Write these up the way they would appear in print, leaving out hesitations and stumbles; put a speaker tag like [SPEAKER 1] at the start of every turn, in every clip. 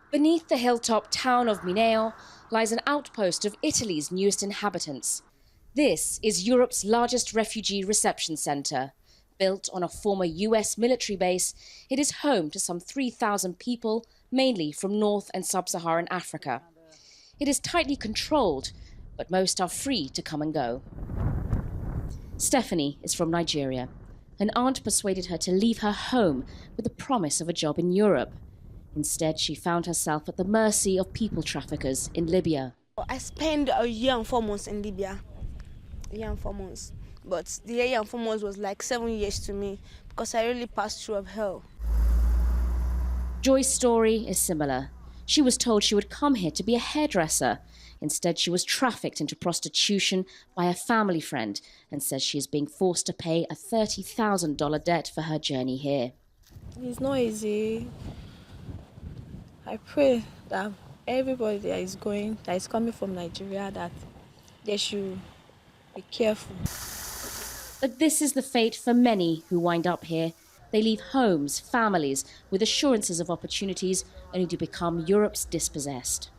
[SPEAKER 1] Beneath the hilltop town of Mineo lies an outpost of Italy's newest inhabitants. This is Europe's largest refugee reception centre. Built on a former US military base, it is home to some 3,000 people, mainly from North and Sub-Saharan Africa. It is tightly controlled, but most are free to come and go. Stephanie is from Nigeria. An aunt persuaded her to leave her home with the promise of a job in Europe. Instead, she found herself at the mercy of people traffickers in Libya.
[SPEAKER 2] I spent a year and 4 months in Libya. A year and 4 months. But the year and 4 months was like 7 years to me because I really passed through of hell.
[SPEAKER 1] Joy's story is similar. She was told she would come here to be a hairdresser. Instead, she was trafficked into prostitution by a family friend and says she is being forced to pay a $30,000 debt for her journey here.
[SPEAKER 3] It's not easy. I pray that everybody that is coming from Nigeria, that they should be careful.
[SPEAKER 1] But this is the fate for many who wind up here. They leave homes, families, with assurances of opportunities, only to become Europe's dispossessed.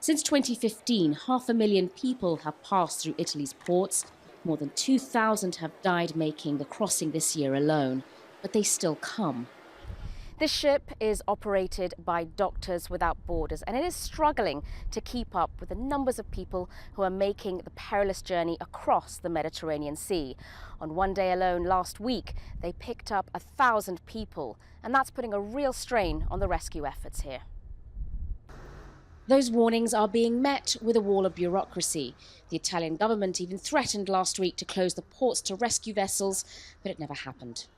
[SPEAKER 1] Since 2015, 500,000 people have passed through Italy's ports. More than 2,000 have died making the crossing this year alone, but they still come. This ship is operated by Doctors Without Borders, and it is struggling to keep up with the numbers of people who are making the perilous journey across the Mediterranean Sea. On one day alone last week, they picked up 1,000 people, and that's putting a real strain on the rescue efforts here. Those warnings are being met with a wall of bureaucracy. The Italian government even threatened last week to close the ports to rescue vessels, but it never happened.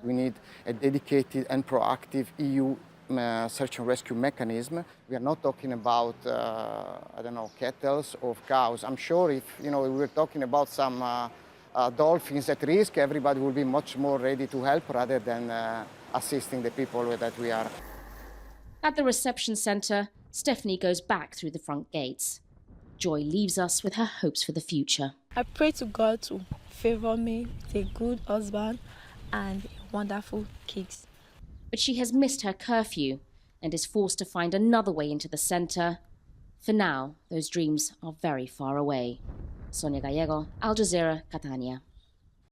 [SPEAKER 4] We need a dedicated and proactive EU search and rescue mechanism. We are not talking about, cattle or cows. I'm sure if we were talking about some dolphins at risk, everybody will be much more ready to help rather than assisting the people that we are.
[SPEAKER 1] At the reception centre, Stephanie goes back through the front gates. Joy leaves us with her hopes for the future.
[SPEAKER 3] I pray to God to favour me with a good husband and wonderful kids.
[SPEAKER 1] But she has missed her curfew and is forced to find another way into the centre. For now, those dreams are very far away. Sonia Gallego, Al Jazeera, Catania.